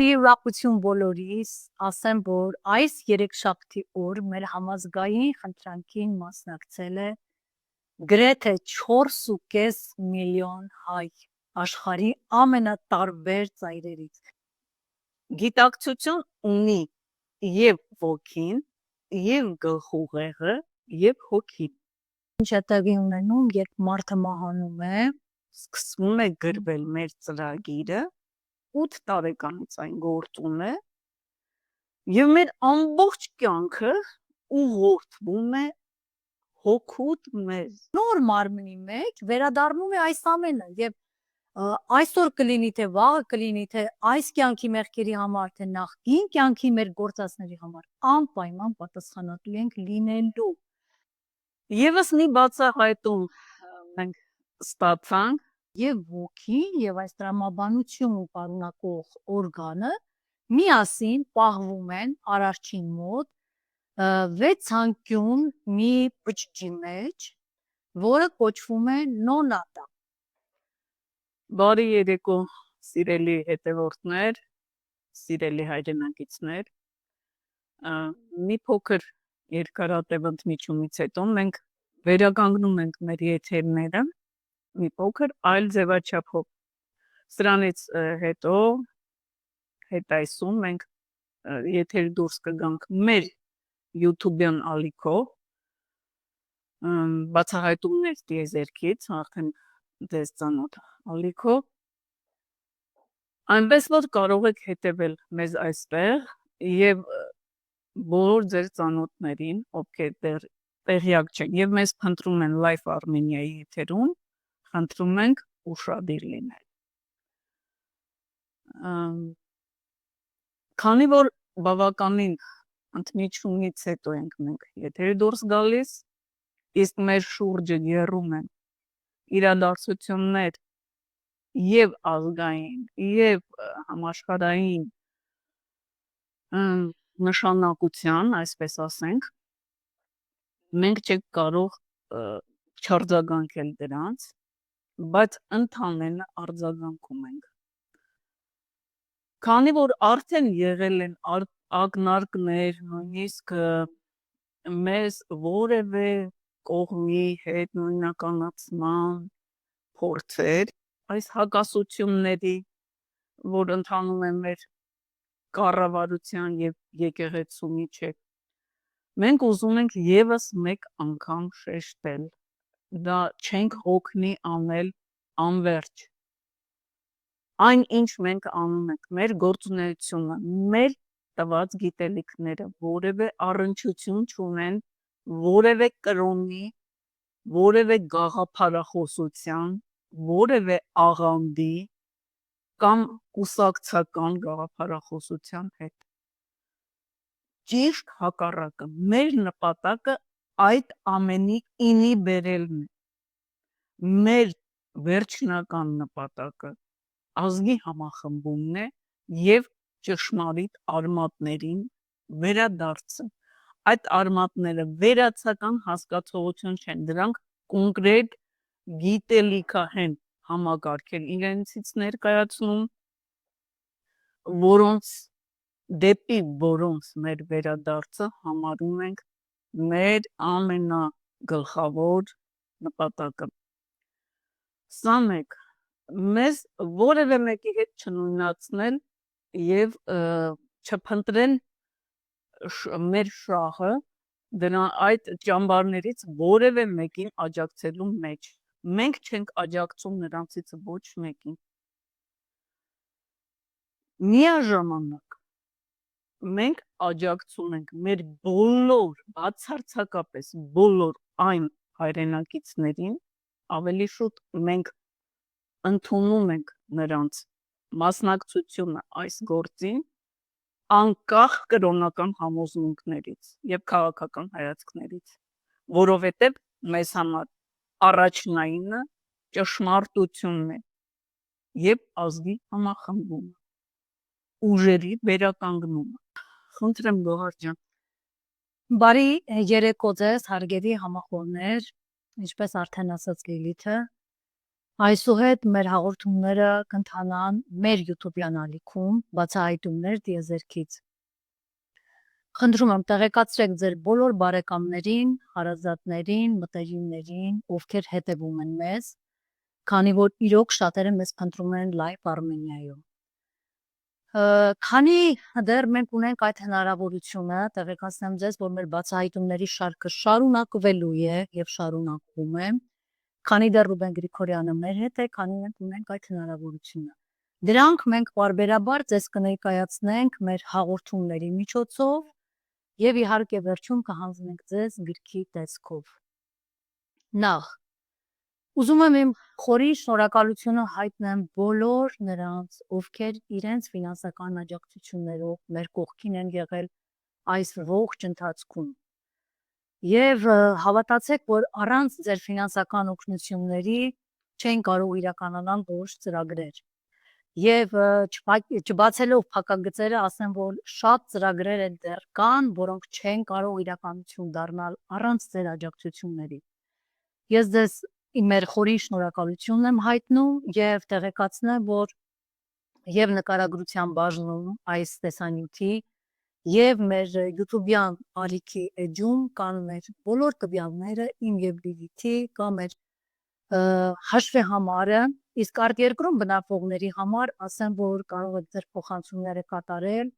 Ուրախություն բոլորիս, ասեմ, որ այս երեքշաբթի օր մեր համազգային խնդրանքին մասնակցել է գրեթե 4.5 միլիոն հայ աշխարհի ամենատարբեր ծայրերից։ Գիտակցություն ունի եւ ոգին, եւ գլխուղեղը, եւ հոգին։ Ինչ է տեղի ունենում, երբ մարդը մահանում է, սկսվում է գրվել մեր ծրագիրը, 8 տարեկանից այն գործում է եւ մեր ամբողջ կյանքը ուղղորդվում է հոգուտ մեզ նոր մարմնի մեջ վերադառնում է այս ամենը եւ այսօր կլինի թե վաղը կլինի թե այս կյանքի մեղքերի համար թե նախկին կյանքի մեր գործածների համար անպայման պատասխանատու ենք լինելու եւս մի բացահայտում մենք ստացանք եւ ոգին եւ այս տրամաբանություն պարունակող օրգանը միասին պահվում են Արարչին մոտ 6 անկյուն մի բջջի մեջ, որը կոչվում է նոնատա։ Բարի երեկո, սիրելի հետևորդներ, սիրելի հայրենակիցներ, մի փոքր երկարատև ընդմիջումից հետո մենք վերականգնում ենք մեր եթերները մի փոքր այլ ձևաչափով։ Սրանից հետո հետայսում մենք եթեր դուրս կգանք մեր YouTube-յան ալիքով, բացահայտումներ տիեզերքից, արդեն դες ծանոթ ալիքով, այնպես որ կարող եք հետևել մեզ այստեղ եւ բոլոր ձեր ծանոթներին, ովքեր տեղյակ չեն եւ մեզ փնտրում են Live Armenia-ի եթերում, խնդրում ենք ուշադիր լինել։ Քանի որ բավականին ընդմիջումից հետո ենք մենք եթեր դուրս գալիս, իսկ մեր շուրջը եռում են իրադարձություններ եւ ազգային եւ համաշխարհային նշանակության, այսպես ասենք, մենք չենք կարող չարձագանքել դրանց, բայց ընդհանրապես արձագանքում ենք։ Քանի որ արդեն եղել են ակնարկներ, նույնիսկ մեզ որևէ կողմի հետ նույնականացման փորձեր այս հակասությունների, որ ընթանում են մեր կառավարության եւ եկեղեցու միջեւ, մենք ուզում ենք եւս մեկ անգամ շեշտել, դա չենք հոգնի անել անվերջ։ Այն ինչ մենք անում ենք, մեր գործունեությունը, մեր տված գիտելիքները որևէ առնչություն չունեն որևէ կրոնի, որևէ գաղափարախոսության, որևէ աղանդի կամ կուսակցական գաղափարախոսության հետ։ Ճիշտ հակառակը, մեր նպատակը այդ ամենի ինի բերելն է։ Մեր վերջնական նպատակը ազգի համախմբումն է եւ ճշմարիտ արմատներին վերադարձը։ Այդ արմատները վերացական հասկացողություն չեն, դրանք կոնկրետ գիտելիքահեն համակարգեր իրենցից ներկայացնում, դեպի որոնց մեր վերադարձը համարում ենք մեր ամենագլխավոր նպատակը։ Սա մեկ, մեզ որևէ մեկի հետ չնույնացնել եւ չփնտրեն մեր շահը այդ ճամբարներից որևէ մեկին աջակցելու մեջ։ Մենք չենք աջակցում նրանցից ոչ մեկին։ Միաժամանակ մենք աջակցում ենք մեր բոլոր, բացարձակապես բոլոր այն հայրենակիցներին, ավելի շուտ մենք ընդունում ենք նրանց մասնակցությունը այս գործին անկախ կրոնական համոզմունքներից եւ քաղաքական հայացքներից, որովհետեւ մեզ համար առաջնայինը ճշմարտությունն է եւ ազգի համախմբումը, ուժերի վերականգնումը։ Խնդրեմ Գոհար ջան։ Բարի երեկո ձեզ, հարգելի համախոհներ, ինչպես արդեն ասաց Լիլիթը, Այսուհետ մեր հաղորդումները կընթանան մեր YouTube-յան ալիքում բացահայտումներ դիեզերքից։ Խնդրում եմ տեղեկացրեք ձեր բոլոր բարեկամներին, հարազատներին, մտերիմներին, ովքեր հետևում են մեզ, քանի որ իրոք շատերը մեզ փնտրում են Live Armenia-ում։ Քանի դեռ մենք ունենք այդ հնարավորությունը, տեղեկացնեմ ձեզ, որ մեր բացահայտումների շարքը շարունակվելու է եւ շարունակվում է, քանի դեռ Ռուբեն Գրիգորյանը մեր հետ է, քանի մենք ունենք այդ հնարավորությունը։ Դրանք մենք բարբերաբար ձեզ կներկայացնենք մեր հաղորդումների միջոցով եւ իհարկե վերջում կհանձնենք ձեզ գրքի տեսքով։ Նախ ուզում եմ իմ խորին շնորհակալությունը հայտնեմ բոլոր նրանց, ովքեր իրենց ֆինանսական աջակցություններով մեր կողքին են եղել այս ողջ ընթացքում։ Եվ հավատացեք, որ առանց ձեր ֆինանսական օգնությունների չեն կարող իրականանալ որոշ ծրագրեր։ Եվ չբացելով փակագծերը, ասեմ, որ շատ ծրագրեր են դեռ կան, որոնք չեն կարող իրականություն դառնալ առանց ձեր աջակցությունների։ Ես ձեզ մեր խորին շնորհակալությունն եմ հայտնում եւ տեղեկացնեմ, որ եւ նկարագրության բաժնում այս տեսանյութի եւ մեր YouTube-յան ալիքի էջում կան մեր բոլոր տվյալները իմ եւ Լիլիթի կամ մեր հաշվի համարը, իսկ արտերկրում բնակվողների համար ասեմ, որ կարող եք ձեր փոխանցումները կատարել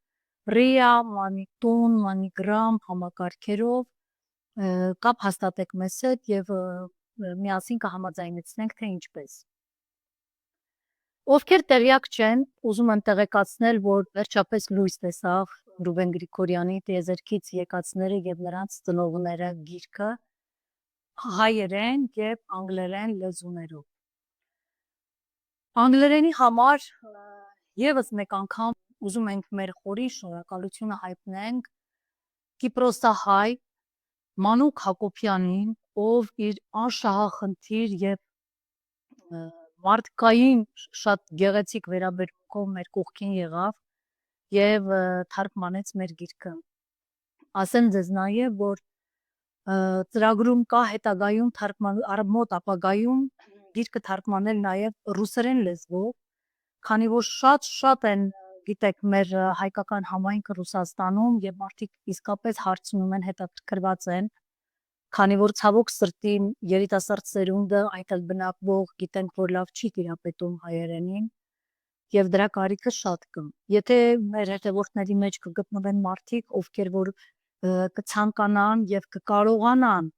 RIA, MoneyToon, MoneyGram համակարգերով, կապ հաստատեք մեզ հետ եւ միասին կհամաձայնեցնենք, թե ինչպես։ Ովքեր տեղյակ չեն, ուզում եմ տեղեկացնել, որ վերջապես լույս տեսավ Ռուբեն Գրիգորյանի «Տիեզերքից եկածները եւ նրանց ծնողները» գիրքը հայերեն եւ անգլերեն լեզուներով։ Անգլերենի համար եւս մեկ անգամ ուզում ենք մեր խորին շնորհակալությունը հայտնենք Կիպրոսահայ Մանուկ Հակոբյանին, ով իր անշահախնդիր եւ մարդկային շատ գեղեցիկ վերաբերմունքով մեր կողքին եղավ եւ թարգմանեց մեր գիրքը։ Ասեմ ձեզ նաեւ, որ ծրագրում կա հետագայում մոտ ապագայում գիրքը թարգմանել նաեւ ռուսերեն լեզվով, քանի որ շատ են, գիտեք, մեր հայկական համայնքը Ռուսաստանում եւ մարդիկ իսկապես հարցնում են, հետաքրքրված են, քանի որ ցավոք սրտի երիտասարդ սերունդը այդտեղ բնակվող գիտենք, որ լավ չի տիրապետում հայերենին եւ դրա կարիքը շատ կա։ Եթե մեր հետևորդների մեջ կգտնվեն մարդիկ, ովքեր որ կցանկանան եւ կկարողանան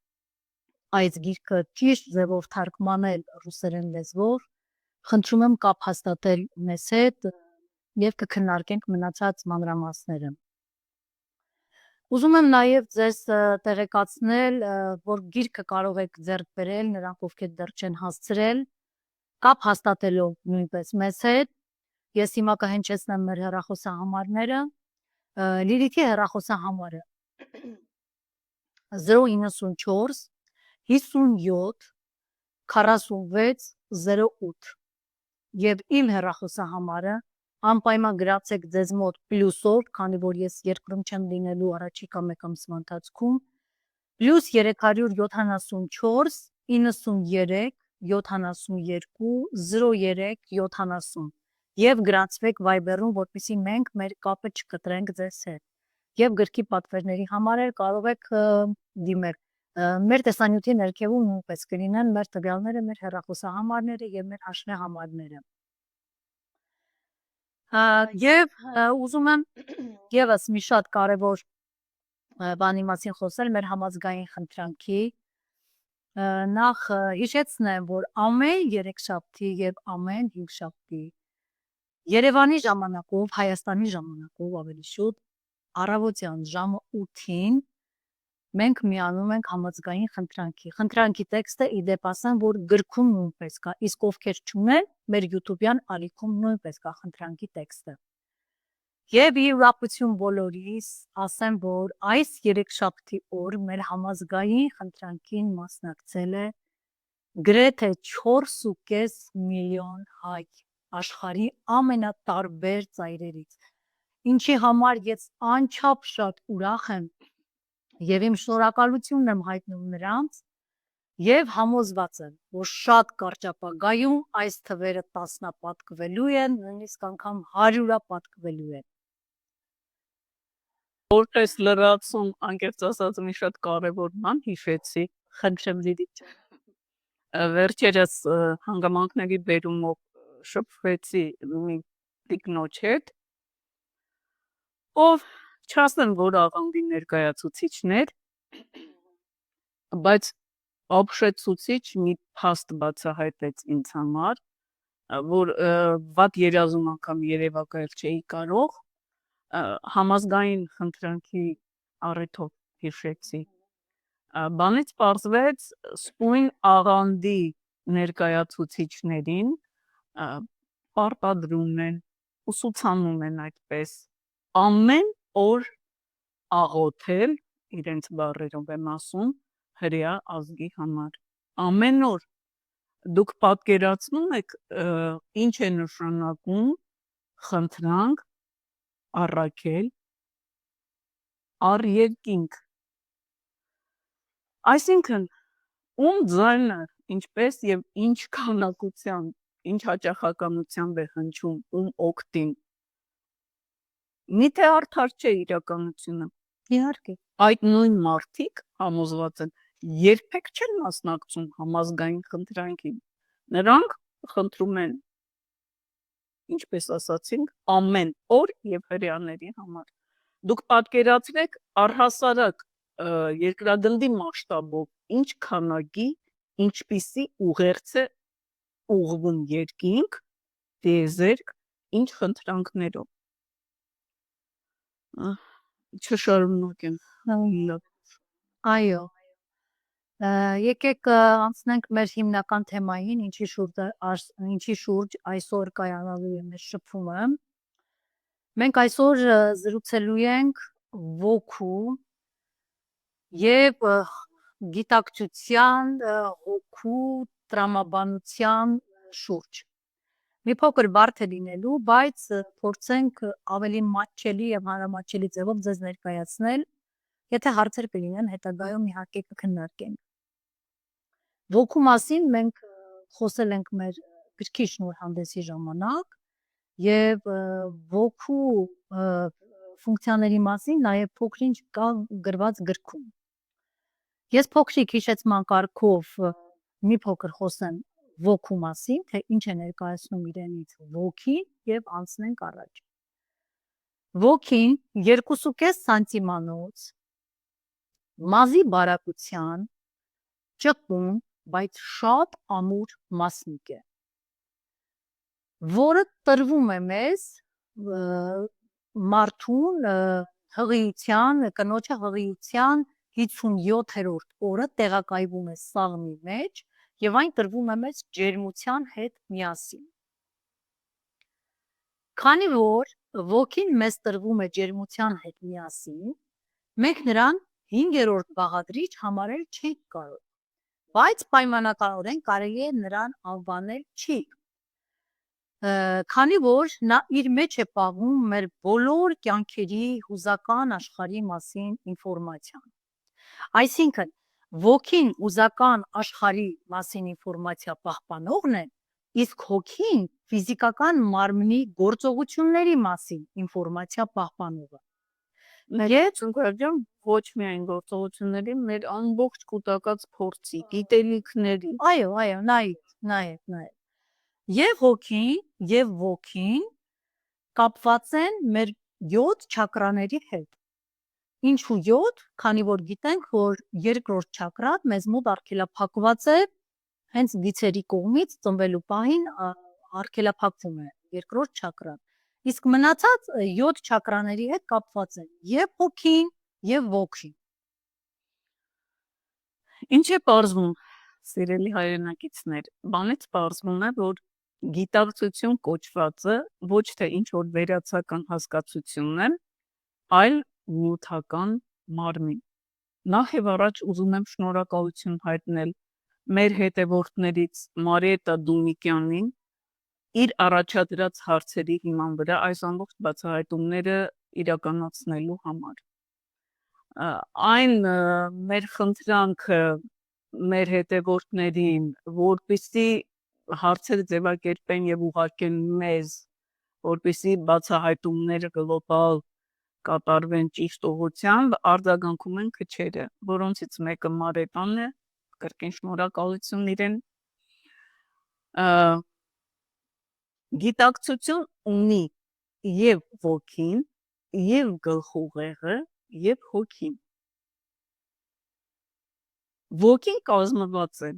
այս գիրքը ճիշտ ձևով թարգմանել ռուսերեն լեզվով, խնդրում եմ կապ հաստատել մեզ հետ եւ կքննարկենք մնացած մանրամասները։ Ուզում եմ նաեւ ձեզ տեղեկացնել, որ գիրքը կարող եք ձեռք բերել նրանք, ովքեր դեռ չեն հասցրել, կապ հաստատելով նույնպես մեզ հետ։ Ես հիմա կհնչեցնեմ մեր հեռախոսահամարները, Լիլիթի հեռախոսահամարը 094 57 46 08 եւ իմ հեռախոսահամարը անպայման գրացեք ձեզ մոտ պլյուսով, քանի որ ես երկրում չեմ լինելու առաջիկա մեկ ամսվա ընթացքում, +374 93 72 03 70 եւ գրանցվեք Viber-ում, որպեսզի մենք մեր կապը չկտրենք ձեզ հետ։ Եվ գրքի պատվերների համար էլ կարող եք դիմել։ Մեր տեսանյութի ներքևում նույնպես կլինեն մեր տվյալները, մեր հեռախոսահամարները եւ մեր հաշվի համարները։ Եվ ուզում եմ եւս մի շատ կարևոր բանի մասին խոսել մեր համազգային խնդրանքի։ Նախ հիշեցնեմ, որ ամեն երեքշաբթի եւ ամեն հինգշաբթի Երևանի ժամանակով, Հայաստանի ժամանակով ավելի շուտ, առավոտյան ժամը 8-ին մենք միանում ենք համազգային խնդրանքի։ Խնդրանքի տեքստը իդեպ ասեմ, որ գրքում նույնպես կա, իսկ ովքեր չունեն, մեր YouTube-յան ալիքում նույնպես կա խնդրանքի տեքստը։ Եվ ի ուրախություն բոլորիս ասեմ, որ այս երեքշաբթի օր մեր համազգային խնդրանքին մասնակցել է գրեթե 4.5 միլիոն հայ աշխարհի ամենատարբեր ծայրերից, ինչի համար ես անչափ շատ ուրախ եմ եւ իմ շնորհակալությունն եմ հայտնում նրանց, Եվ համոզված եմ, որ շատ կարճ ապագայում այս թվերը տասնապատկվելու են, նույնիսկ անգամ 100-ապատկվելու են։ Որպես լրացում, անկեղծ ասած, մի շատ կարևոր բան հիշեցի, խնդրեմ դիդի։ Վերջերս հանգամանքների բերումով շփվեցի մի տիկնոջ հետ, ով չասեմ, որ աղանդի ներկայացուցիչներ, բայց ապշեցուցիչ մի փաստ բացահայտեց ինձ համար, որ վատ երազում անգամ երևակայել չէի կարող, համազգային խնդրանքի առիթով հիշեցի։ Բանից պարզվեց սույն աղանդի ներկայացուցիչներին պարտադրում են, ուսուցանում են այդպես ամեն օր աղոթել, իրենց բառերով եմ ասում, հրեա ազգի համար։ Ամեն օր դուք պատկերացնում եք ինչ է նշանակում խնդրանք, առաքել, առերկինք։ Այսինքն ում ձայնը ինչպես եւ ինչ քանակությամբ, ինչ հաճախականությամբ է հնչում ում օգտին, միթե արդար չէ իրականությունը։ Իհարկե։ Այդ նույն մարդիկ համոզված են երբեք չեն մասնակցում համազգային խնդրանքին։ Նրանք խնդրում են, ինչպես ասացինք, ամեն օր եւ հրեաների համար։ Դուք պատկերացրեք առհասարակ երկրագնդի մասշտաբով ինչ քանակի, ինչպիսի ուղերձ է ուղղվում երկինք, տիեզերք, ինչ խնդրանքներով։ Չշարունակեմ։ Այո։ Եկեք անցնենք մեր հիմնական թեմային, ինչի շուրջ այսօր կայանալու է մեր շփումը։ Մենք այսօր զրուցելու ենք ոգու եւ գիտակցության, հոգու, տրամաբանության շուրջ։ Մի փոքր բարդ է լինելու, բայց փորձենք ավելի մատչելի եւ հանրամատչելի ձևով ձեզ ներկայացնել, եթե հարցեր կլինեն հետագայում իհարկե կքննարկենք։ Ոգու մասին մենք խոսել ենք մեր գրքի շնորհանդեսի ժամանակ եւ ոգու ֆունկցիաների մասին նաեւ փոքրինչ կա գրված գրքում։ Ես փոքրիկ հիշեցման կարգով մի փոքր խոսեմ ոգու մասին, թե ինչ է ներկայացնում իրենից ոգին եւ անցնենք առաջ։ Ոգին 2.5 սանտիմանոց մազի բարակության ճկուն, բայց շատ ամուր մասնիկ է, որը տրվում է մեզ մարդուն հղիության, կնոջը հղիության 57-րդ օրը տեղակայվում է սաղմի մեջ եւ այն տրվում է մեզ ջերմության հետ միասին։ Քանի որ ոգին մեզ տրվում է ջերմության հետ միասին, մենք նրան 5-րդ բաղադրիչ համարել չենք կարող, բայց պայմանականորեն կարելի է նրան անվանել չիք, քանի որ նա իր մեջ է պահում մեր բոլոր կյանքերի հուզական աշխարհի մասին ինֆորմացիան։ Այսինքն ոգին հուզական աշխարհի մասին ինֆորմացիա պահպանողն է, իսկ հոգին ֆիզիկական մարմնի գործողությունների մասին ինֆորմացիա պահպանողը։ Ոչ միայն գործողությունների, մեր ամբողջ կուտակած փորձի, գիտելիքների։ Այո, նայեք։ Եվ հոգին, եւ ոգին կապված են մեր 7 չակրաների հետ։ Ինչու 7, քանի որ գիտենք, որ երկրորդ չակրան մեզ մոտ արգելափակված է հենց գիծերի կողմից ծնվելու պահին արգելափակվում է երկրորդ չակրան։ Իսկ մնացած 7 չակրաների հետ կապված են եւ հոգին եւ ոգին։ Ինչ է պարզվում, սիրելի հայրենակիցներ, բանից պարզվում է, որ գիտակցություն կոչվածը ոչ թե ինչ որ վերացական հասկացությունն է, այլ նյութական մարմին։ Նախ եւ առաջ ուզում եմ շնորհակալություն հայտնել մեր հետևորդներից Մարիետտա Դումիկյանին իր առաջադրած հարցերի հիման վրա այս ամբողջ բացահայտումները իրականացնելու համար։ Այն մեր խնդրանքը մեր հետևորդներին, որպեսզի հարցերը ձևակերպեն եւ ուղարկեն մեզ, որպեսզի բացահայտումները գլոբալ կատարվեն ճիշտ ուղղությամբ, արձագանքում են քչերը, որոնցից մեկը Մարետանն է, կրկին շնորհակալություն իրեն։ Գիտակցություն ունի եւ ոգին, եւ գլխուղեղը, եւ հոգին։ Ոգին կազմված է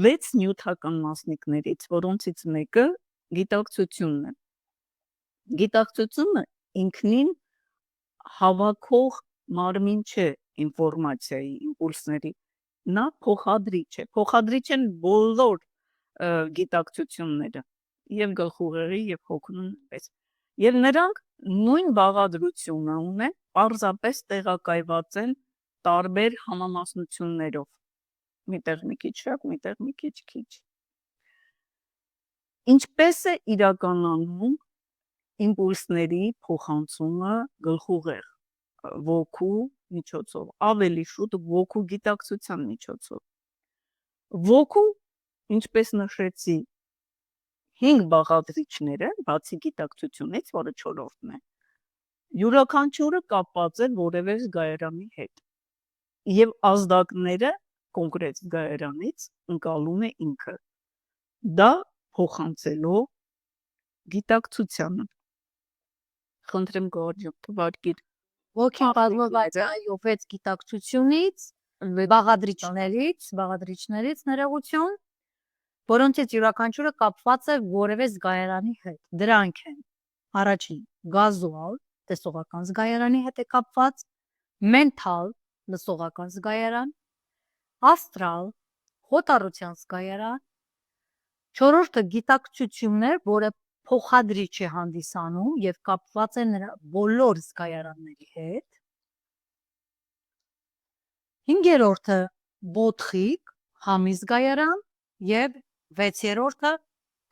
6 նյութական մասնիկներից, որոնցից մեկը գիտակցությունն է։ Գիտակցությունը ինքնին հավաքող մարմին չէ ինֆորմացիայի, իմպուլսների, նա փոխադրիչ է։ Փոխադրիչ են բոլոր գիտակցությունները, եւ գլխուղեղի, եւ հոգու նույնպես։ Եվ նրանք նույն բաղադրությունը ունեն, պարզապես տեղակայված են տարբեր համամասնություններով։ Միտեղ մի քիչ շատ, միտեղ մի քիչ։ Ինչպես է իրականանում իմպուլսների փոխանցումը գլխուղեղ, ոգու միջոցով, ավելի շուտ ոգու գիտակցության միջոցով։ Ոգու, ինչպես նշեցի, 5 բաղադրիչները, բացի գիտակցությունից, որը 4-րդն է, յուրաքանչյուրը կապված է որևէ զգայարանի հետ։ Եվ ազդակները կոնկրետ զգայարանից ընկալում է ինքը։ Դա փոխանցելով գիտակցությանը։ Խնդրեմ գոհարջան, թվարկիր։ Ոգին կազմված է 6 գիտակցությունից, բաղադրիչներից ներողություն, որոնցից յուրաքանչյուրը կապված է որևէ զգայարանի հետ։ Դրանք են առաջին գազուալ, տեսողական զգայարանի հետ է կապված, մենթալ, լսողական զգայարան, աստրալ, հոտառության զգայարան, 4-րդը գիտակցություններ, որը փոխադրիչ է հանդիսանում եւ կապված է նրա բոլոր զգայարանների հետ, 5-րդը բոթխիկ, համի զգայարան եւ 6-րդը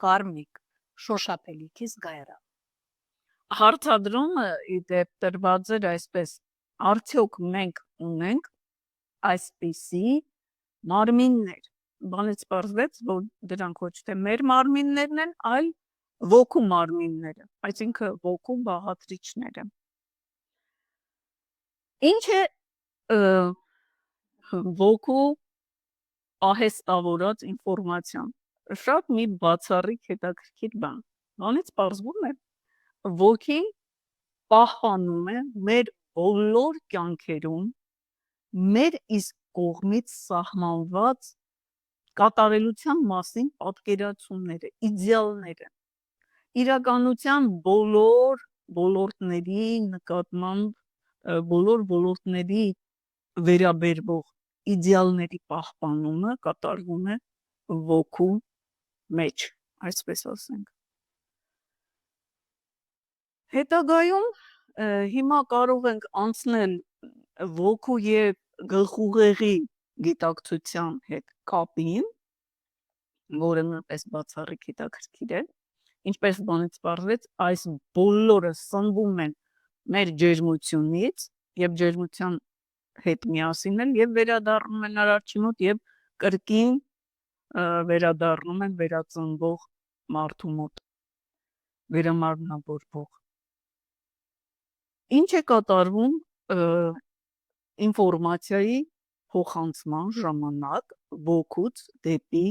կարմիկ, շոշափելիքի զգայարան։ Հարցադրումը իդեպ տրված էր այսպես. արդյոք մենք ունենք այսպիսի մարմիններ։ Բանից պարզվեց, որ դրանք ոչ թե մեր մարմիններն են, այլ ոգու մարմինները, այսինքն ոգու բաղադրիչները։ Ինչ է ոգու ահեստավորած ինֆորմացիան։ Շատ մի բացառիկ հետաքրքիր բան։ Բանից պարզվում է, ոգին պահպանում է մեր բոլոր կյանքերում մեր իսկ կողմից սահմանված կատարելության մասին պատկերացումները, իդեալները, իրականության բոլոր ոլորտների նկատմամբ բոլոր ոլորտների վերաբերվող իդեալների պահպանումը կատարվում է ոգու մեջ, այսպես ասենք։ Հետագայում հիմա կարող ենք անցնել ոգու եւ գլխուղեղի գիտակցության հետ կապին, որը նույնպես բացառիկ հետաքրքիր է, ինչպես բանից պարզվեց, այս բոլորը սնվում են մեր ջերմությունից եւ ջերմության հետ միասին են եւ վերադառնում են արարչի մոտ եւ կրկին վերադառնում են վերածնվող մարդու մոտ, վերամարմնավորվող։ Ինչ է կատարվում ինֆորմացիայի փոխանցման ժամանակ ոգուց դեպի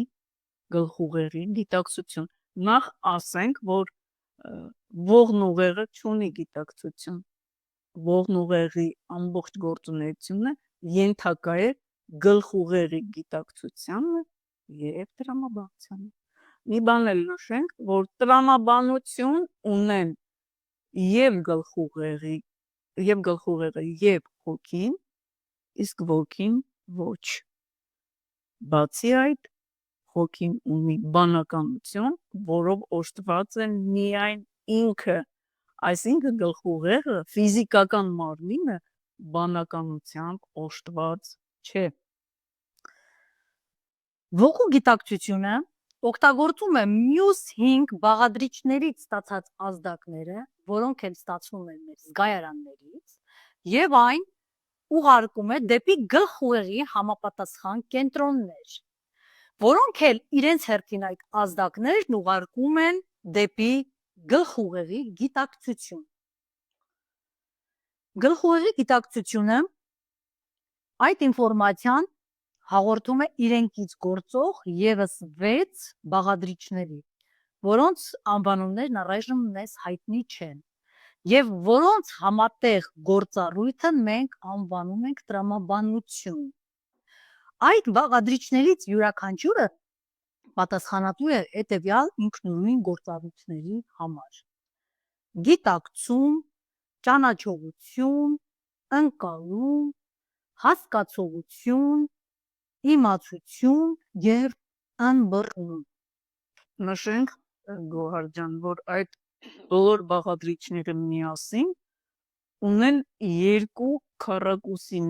գլխուղեղի գիտակցություն։ Նախ ասենք, որ ողնուղեղը չունի գիտակցություն։ Ողնուղեղի ամբողջ գործունեությունը ենթակա է գլխուղեղի գիտակցությանը եւ տրամաբանությանը։ Մի բան էլ նշենք, որ տրամաբանություն ունեն եւ գլխուղեղը եւ հոգին, իսկ ոգին ոչ։ Բացի այդ, հոգին ունի բանականություն, որով օժտված է միայն ինքը, այսինքն գլխուղեղը, ֆիզիկական մարմինը բանականությամբ օժտված չէ։ Ոգու գիտակցությունը օգտագործում է մյուս 5 բաղադրիչներից ստացած ազդակները, որոնք էլ ստացվում են մեր զգայարաններից, եւ այն ուղարկում է դեպի գլխուղեղի համապատասխան կենտրոններ, որոնք էլ իրենց հերթին այդ ազդակներն ուղարկում են դեպի գլխուղեղի գիտակցություն։ Գլխուղեղի գիտակցությունը այդ ինֆորմացիան հաղորդում է իրենքից գործող եւս 6 բաղադրիչների, որոնց անվանումներն առայժմ մեզ հայտնի չեն, եւ որոնց համատեղ գործառույթը մենք անվանում ենք տրամաբանություն։ Այդ բաղադրիչներից յուրաքանչյուրը պատասխանատու է հետևյալ ինքնուրույն գործառույթների համար. գիտակցում, ճանաչողություն, ընկալում, հասկացողություն, իմացություն եւ ըմբռնում։ Նշենք Գոհար ջան, որ այդ բոլոր բաղադրիչները միասին ունեն 2 քառակուսի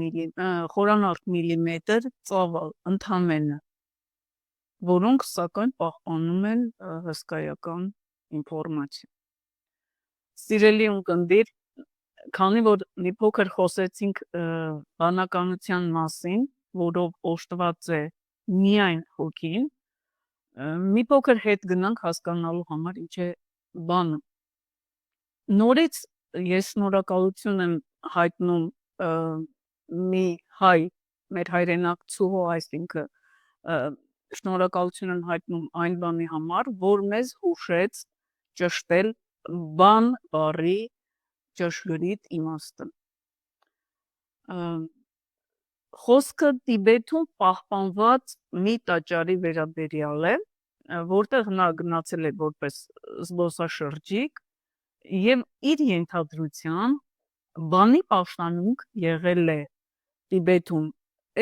խորանարդ միլիմետր ծավալ ընդամենը, որոնք սակայն պահպանում են հսկայական ինֆորմացիա։ Սիրելի ունկնդիր, քանի որ մի փոքր խոսեցինք բանականության մասին, որով օժտված է միայն հոգին, մի փոքր հետ գնանք հասկանալու համար ինչ է բանը։ Նորից ես շնորհակալություն եմ հայտնում մի հայ, մեր հայրենակցուհու, այսինքն շնորհակալություն եմ հայտնում այն բանի համար, որ մեզ հուշեց ճշտել բան բառի ճշգրիտ իմաստը։ Խոսքը Տիբեթում պահպանված մի տաճարի վերաբերյալ է, որտեղ նա գնացել է որպես զբոսաշրջիկ եւ իր ենթադրությամբ բանի պաշտամունք եղել է Տիբեթում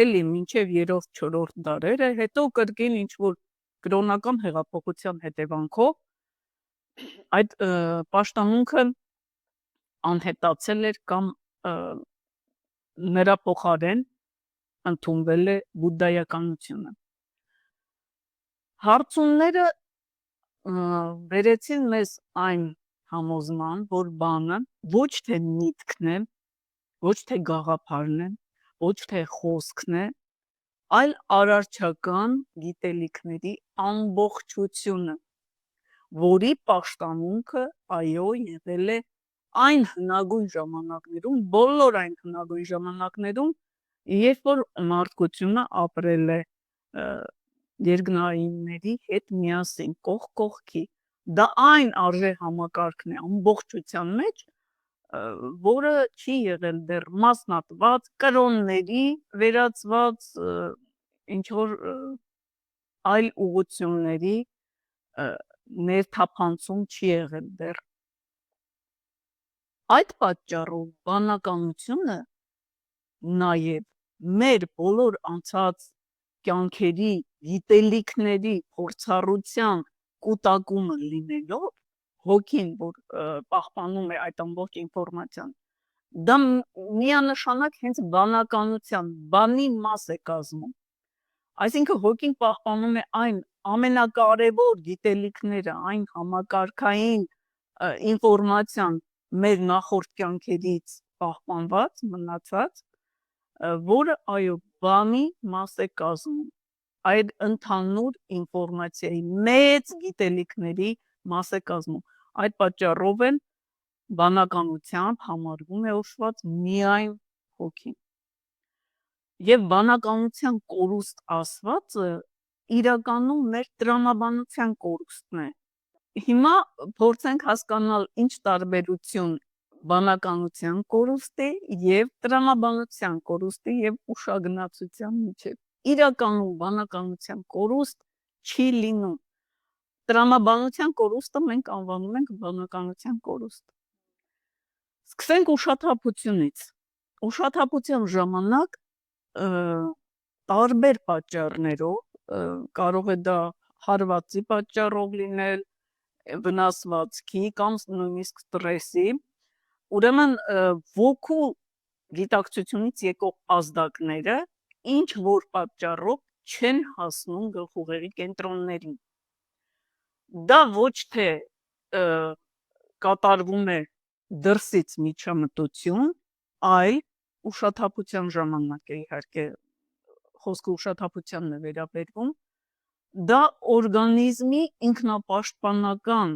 էլի մինչև 3-4 դարերը, հետո կրկին ինչ որ կրոնական հեղափոխության հետևանքով այդ պաշտամունքը անհետացել էր կամ նրա փոխարեն ընդունվել է բուդդայականությունը։ Հարցումները վերեցին մեզ այն համոզման, որ բանը ոչ թե միտքն է, ոչ թե գաղափարն է, ոչ թե խոսքն է, այլ արարչական գիտելիքների ամբողջությունը, որի պաշտամունքը այո եղել է այն հնագույն ժամանակներում, բոլոր այն հնագույն ժամանակներում, երբ որ մարդկությունը ապրել է երկնայինների հետ միասին, կողք կողքի։ Դա այն արժե համակարգն է ամբողջության մեջ, որը չի եղել դեռ մասնատված, կրոնների վերածված, ինչ որ այլ ուղղությունների ներթափանցում չի եղել դեռ։ Այդ պատճառով բանականությունը նաև մեր բոլոր անցած կյանքերի գիտելիքների փորձառության կուտակումը լինելով, հոգին, որ պահպանում է այդ ամբողջ ինֆորմացիան, դա միանշանակ հենց բանականության, բանի մաս է կազմում։ Այսինքն հոգին պահպանում է այն ամենակարևոր գիտելիքները, այն համակարգային ինֆորմացիան մեր նախորդ կյանքերից պահպանված, մնացած, որը այո բանի մաս է կազմում, այդ ընդհանուր ինֆորմացիայի մեծ գիտելիքների մաս է կազմում։ Այդ պատճառով էլ բանականությամբ համարվում է օժտված միայն հոգին։ Եվ բանականության կորուստ ասվածը իրականում մեր տրամաբանության կորուստն է։ Հիմա փորձենք հասկանալ ինչ տարբերություն բանականության կորուստի եւ տրամաբանության կորուստի եւ ուշագնացության միջեւ։ Իրականում բանականության կորուստ չի լինում։ Տրամաբանության կորուստը մենք անվանում ենք բանականության կորուստ։ Սկսենք ուշաթափությունից։ Ուշաթափության ժամանակ տարբեր պատճառներով, կարող է դա հարվածի պատճառով լինել, վնասվածքի կամ նույնիսկ ստրեսի, ուրեմն ոգու գիտակցությունից եկող ազդակները ինչ որ պատճառով չեն հասնում գլխուղեղի կենտրոններին։ Դա ոչ թե կատարվում է դրսից միջամտություն, այլ ուշաթափության ժամանակ է իհարկե խոսքը ուշաթափությանն է վերաբերվում, դա օրգանիզմի ինքնապաշտպանական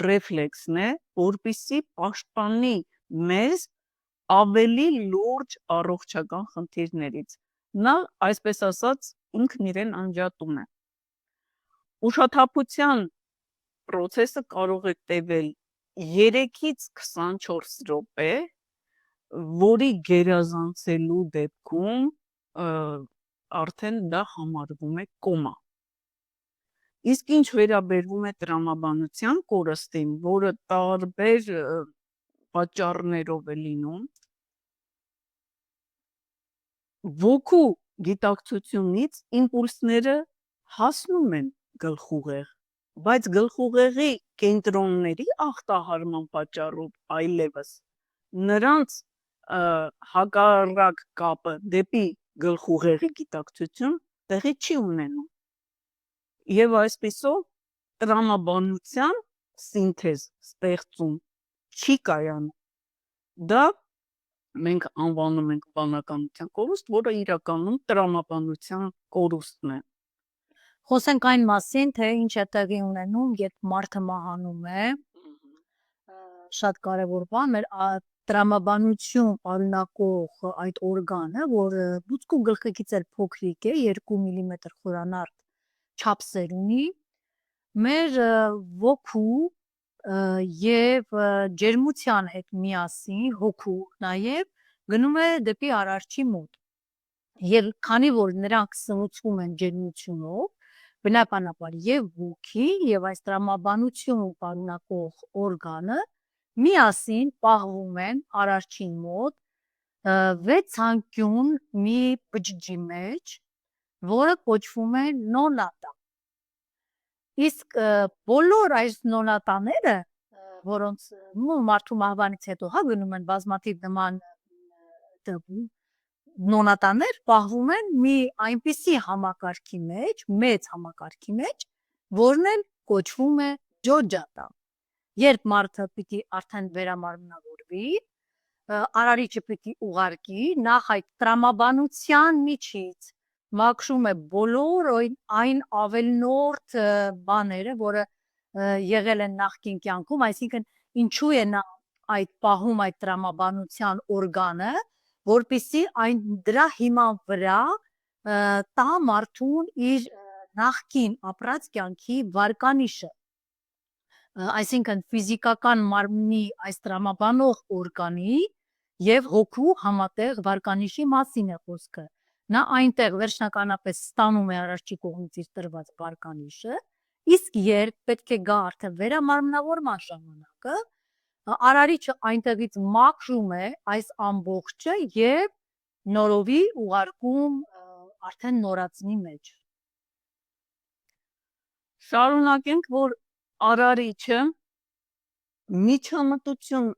ռեֆլեքսն է, որպեսզի պաշտպանի մեզ ավելի լուրջ առողջական խնդիրներից։ Նա, այսպես ասած, ինքն իրեն անջատում է։ Ուշաթափության process-ը կարող է տևել 3-ից 24 րոպե, որի գերազանցելու դեպքում արդեն դա համարվում է կոմա։ Իսկ ինչ վերաբերվում է տրամաբանության կորստին, որը տարբեր պատճառներով է լինում, ոգու գիտակցությունից իմպուլսները հասնում են գլխուղեղ, բայց գլխուղեղի կենտրոնների ախտահարման պատճառով այլևս նրանց հակառակ կապը դեպի գլխուղեղի գիտակցություն տեղի չի ունենում։ Եվ այսպիսով տրամաբանության սինթեզ ստեղծում չի կայանում։ Դա մենք անվանում ենք բանականության կորուստ, որը իրականում տրամաբանության կորուստն է։ Խոսենք այն մասին, թե ինչ է տեղի ունենում, երբ մարդը մահանում է, շատ կարևոր բան, մեր տրամաբանություն պարունակող այդ օրգանը, որը բուցկու գլխիկից էլ փոքրիկ է, 2 մմ խորանարդ չափսեր ունի, մեր ոգու եւ ջերմության հետ միասին հոգու նաև գնում է դեպի արարչի մոտ։ Եվ քանի որ նրանք սնուցվում են ջերմությունով, բնականաբար եւ ոգի եւ այս տրամաբանություն պարունակող օրգանը միասին պահվում են արարչի մոտ 6-անկյուն մի բջջի մեջ, որը կոչվում է նոնատա։ Իսկ բոլոր այս նոնատաները, որոնց մարդու մահվանից հետո գնում են բազմաթիվ նման նոնատաներ, պահվում են մի այնպիսի համակարգի մեջ, մեծ համակարգի մեջ, որն էլ կոչվում է ջոջատա։ Երբ մարդը պիտի արդեն վերամարմնավորվի, արարիչը պիտի ուղարկի նախ այդ տրամաբանության միջից մաքրում է բոլոր այն ավելնորդ բաները, որը եղել են նախկին կյանքում, այսինքն ինչու է նա այդ պահում այդ տրամաբանության օրգանը, որպեսզի այն դրա հիման վրա տա մարդուն իր նախկին ապրած կյանքի վարկանիշը։ Այսինքն ֆիզիկական մարմնի այս տրամաբանող օրգանի եւ հոգու համատեղ վարկանիշի մասին է խոսքը։ Նա այնտեղ վերջնականապես ստանում է արարչի կողմից իր տրված վարկանիշը, իսկ երբ պետք է գա արդեն վերամարմնավորման ժամանակը, արարիչը այնտեղից մաքրում է այս ամբողջը եւ նորովի ուղարկում արդեն նորածնի մեջ։ Շարունակենք, որ արարիչը միջամտություն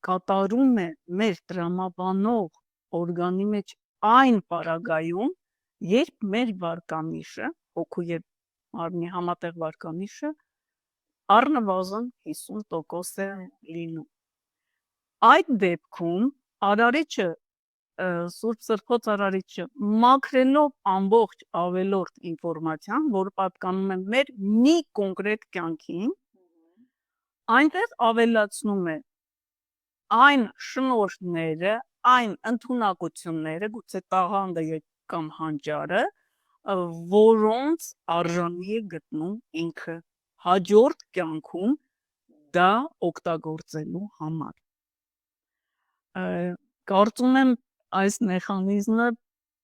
կատարում է մեր տրամաբանող օրգանի մեջ այն պարագայում, երբ մեր վարկանիշը, հոգու եւ մարմնի համատեղ վարկանիշը առնվազն 50% է լինում։ Այդ դեպքում արարիչը, Սուրբ Սրբոց արարիչը մաքրելով ամբողջ ավելորդ ինֆորմացիան, որ պատկանում է մեր մի կոնկրետ կյանքին, այնտեղ ավելացնում է այն շնորհները, այն ընդունակությունները, գուցե տաղանդը կամ հանճարը, որոնց արժանի է գտնում ինքը հաջորդ կյանքում դա օգտագործելու համար։ Կարծում եմ այս մեխանիզմը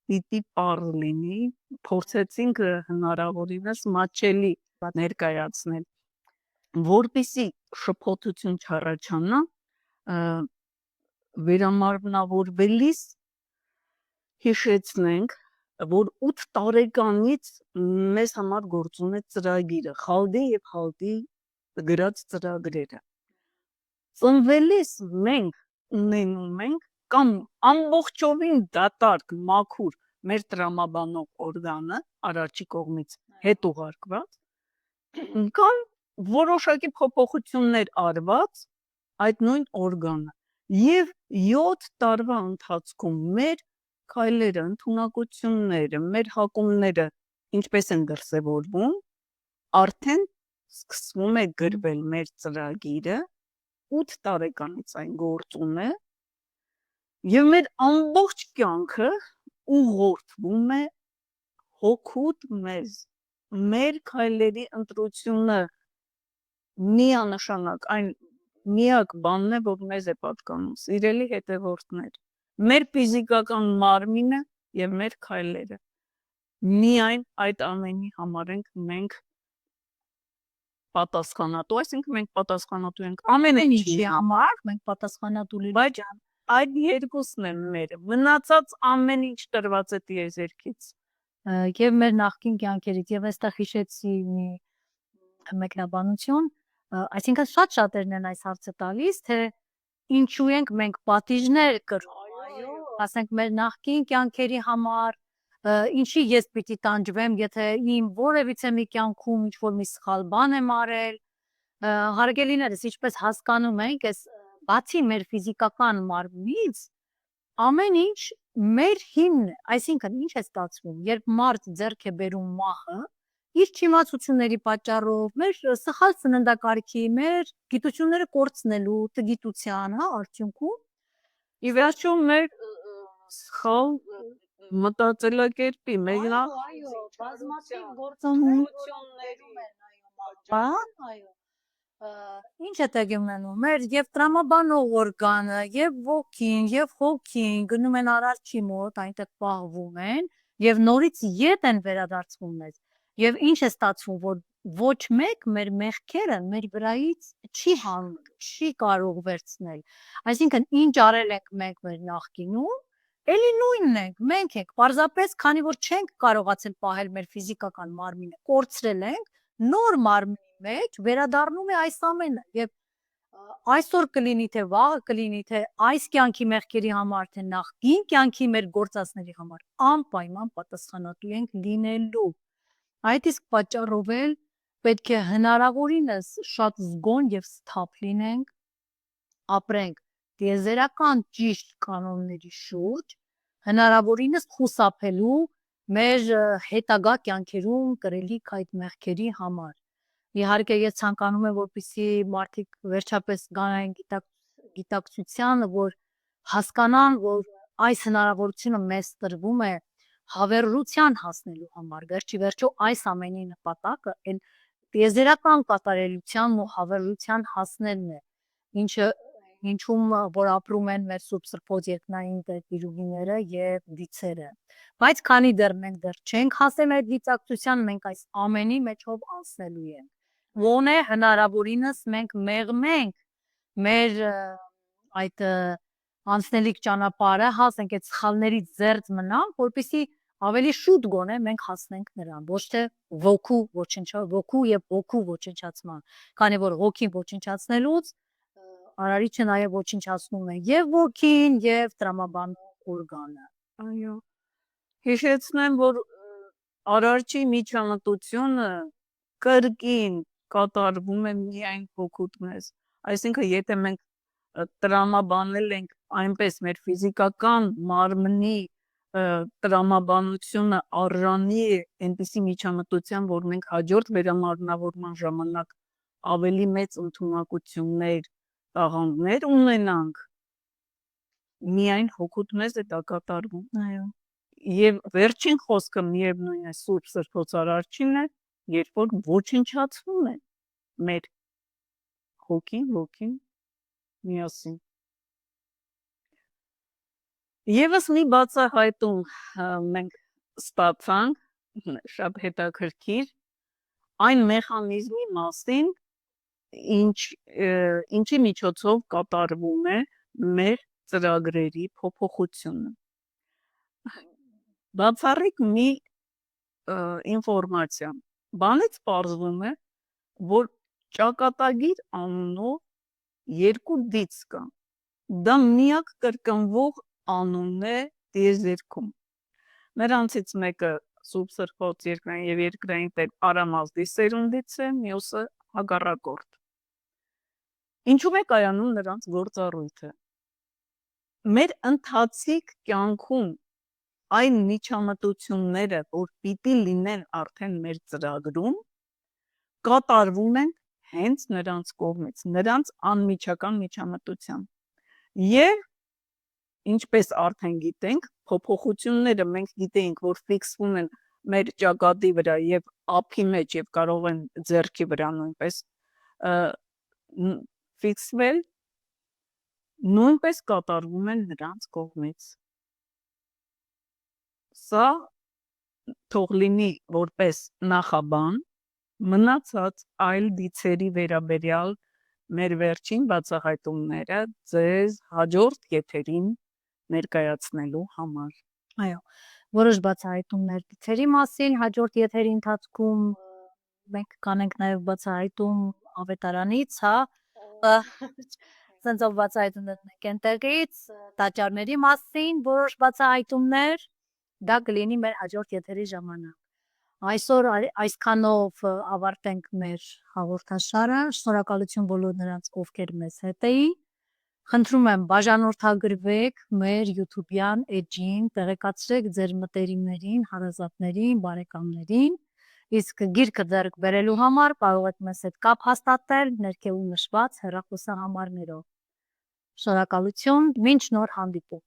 պիտի պարզ լինի, փորձեցինք հնարավորինս մատչելի ներկայացնել, որպեսզի շփոթություն չառաջանա, վերամարմնավորվելիս հիշեցնենք, որ 8 տարեկանից մեզ համար գործում է ծրագիրը, Խալդի եւ Խալդի գրած ծրագրերը։ Ծնվելիս մենք ունենում ենք կամ ամբողջովին դատարկ մաքուր մեր տրամաբանող օրգանը արարչի կողմից հետ ուղարկված, կամ որոշակի փոփոխություններ արված այդ նույն օրգանը։ Եվ 7 տարվա ընթացքում մեր քայլերը, ընդունակությունները, մեր հակումները ինչպես են դրսևորվում, արդեն սկսվում է գրվել մեր ծրագիրը, 8 տարեկանից այն գործում է, եւ մեր ամբողջ կյանքը ուղղորդվում է հոգուտ մեզ, մեր քայլերի ընտրությունը միանշանակ այն միակ բանն է, որ մեզ է պատկանում, սիրելի հետևորդներ, մեր ֆիզիկական մարմինը եւ մեր քայլերը։ Միայն այդ ամենի համար ենք մենք պատասխանատու, այսինքն մենք պատասխանատու ենք ամեն ինչի համար մենք պատասխանատու լինենք, բայց այդ երկուսն են մերը, մնացած ամեն ինչ տրված է տիեզերքից։ եւ մեր նախկին կյանքերից եւ այստեղ հիշեցի մի մեկնաբանություն, այսինքն շատերն են այս հարցը տալիս, թե ինչու ենք մենք պատիժներ կրում, ասենք մեր նախկին կյանքերի համար, ինչի ես պիտի տանջվեմ, եթե իմ որևիցե մի կյանքում ինչ-որ մի սխալ բան եմ արել, հարգելիներս, ինչպես հասկանում ենք, այս բացի մեր ֆիզիկական մարմնից, ամեն ինչ մեր հիմնն է, այսինքն ինչ է ստացվում, երբ մարդ ձեռք է բերում մահը, իր չիմացությունների պատճառով, մեր սխալ սննդակարգի, մեր գիտությունները կորցնելու տգիտության, արդյունքում, ի վերջո մեր սխալ մտածելակերպի, մեր բազմաթիվ գործողություններում են, ինչ է տեղի ունենում, մեր եւ տրամաբանող օրգանը, եւ ոգին, եւ հոգին գնում են արարչի մոտ, այնտեղ պահվում են եւ նորից ետ են վերադարձվում մեզ։ Եվ ինչ է ստացվում, որ ոչ մեկ մեր մեղքերը մեր վրայից չի հանում, չի կարող վերցնել։ Այսինքն ինչ արել ենք մենք մեր նախկինում, էլի նույնն ենք, մենք ենք, պարզապես քանի որ չենք կարողացել պահել մեր ֆիզիկական մարմինը, կորցրել ենք, նոր մարմնի մեջ վերադառնում է այս ամենը եւ այսօր կլինի թե վաղը կլինի թե այս կյանքի մեղքերի համար թե նախկին կյանքի մեր գործածների համար անպայման պատասխանատու ենք լինելու։ Այդ իսկ պատճառով էլ պետք է հնարավորինս շատ զգոն եւ սթափ լինենք, ապրենք տիեզերական ճիշտ կանոնների շուրջ, հնարավորինս խուսափելու մեր հետագա կյանքերում կրելիք այդ մեղքերի համար։ Իհարկե ես ցանկանում եմ, որպեսզի մարդիկ վերջապես գան այն գիտակցությանը, որ հասկանան, որ այս հնարավորությունը մեզ տրվում է հավերժության հասնելու համար, վերջի վերջո այս ամենի նպատակը այն տիեզերական կատարելության ու հավերժության հասնելն է, ինչում որ ապրում են մեր սուրբ սրբոց երկնային տերտիրուհիները եւ դիցերը։ Բայց քանի դեռ մենք դեռ չենք հասել այդ գիտակցության, մենք այս ամենի մեջով անցնելու ենք։ Ոնե հնարավորինս մենք մեղմենք մեր այդ անցնելիք ճանապարհը, հասնենք այդ սխալներից զերծ մնանք, որպեսզի ավելի շուտ գոնե մենք հասնենք նրան, ոչ թե ոգու եւ հոգու ոչնչացման, քանի որ հոգին ոչնչացնելուց արարիչը նաեւ ոչնչացնում է եւ ոգին եւ տրամաբանող օրգանը։ Այո։ Հիշեցնեմ, որ արարչի միջամտությունը կրկին կատարվում է միայն հոգուտ մեզ։ Այսինքն, եթե մենք տրամաբանել ենք այնպես մեր ֆիզիկական մարմնի տրամաբանությունը արժանի է այնպիսի միջամտության, որ մենք հաջորդ վերամարմնավորման ժամանակ ավելի մեծ ընդունակություններ, տաղանդներ ունենանք, միայն հոգուտ մեզ է դա կատարվում։ Այո։ Եվ վերջին խոսքը միևնույն է Սուրբ Սրբոց արարչին է, երբ որ ոչնչացվում է մեր հոգին, ոգին միասին։ Եվս մի բացահայտում մենք ստացանք շատ հետաքրքիր այն մեխանիզմի մասին, ինչի միջոցով կատարվում է մեր ծրագրերի փոփոխությունը։ Բացառիկ մի ինֆորմացիա։ Բանից պարզվում է, որ ճակատագիր անունով երկու դիծ կա։ Դա միակ կրկնվող անունն է տիեզերքում։ Նրանցից մեկը Սուրբ Սրբոց երկրային եւ երկրային տեր Արամազդի սերունդից է, մյուսը հակառակորդ։ Ինչու է կայանում նրանց գործառույթը։ մեր ընթացիկ կյանքում այն միջամտությունները, որ պիտի լինեն արդեն մեր ծրագրում, կատարվում են հենց նրանց կողմից, նրանց անմիջական միջամտությամբ։ Եվ ինչպես արդեն գիտենք, փոփոխությունները մենք գիտենք, որ ֆիքսվում են մեր ճակատի վրա եւ ափի մեջ եւ կարող են ձեռքի վրա նույնպես ֆիքսվել, նույնպես կատարվում են նրանց կողմից։ Սա թող լինի որպես նախաբան, մնացած այլ դիցերի վերաբերյալ մեր վերջին բացահայտումները ձեզ հաջորդ եթերին ներկայացնելու համար։ Այո, որոշ բացահայտումներ դիցերի մասին հաջորդ եթերի ընթացքում մենք կանենք նաև բացահայտում ավետարանից, հա, սենցով բացահայտումներ ունենք ընտեղից, տաճարների մասին որոշ բացահայտումներ, դա կլինի մեր հաջորդ եթերի ժամանակ։ Այսօր այսքանով ավարտենք մեր հաղորդաշարը, շնորհակալություն բոլոր նրանց, ովքեր մեզ հետ էին։ Խնդրում եմ բաժանորդագրվեք մեր YouTube-յան էջին, տեղեկացրեք ձեր մտերիմներին, հարազատներին, բարեկամներին, իսկ գիրքը ձեռք բերելու համար կարող եք մեզ հետ կապ հաստատել ներքևում նշված հեռախոսահամարներով։ Շնորհակալություն, մինչ նոր հանդիպում։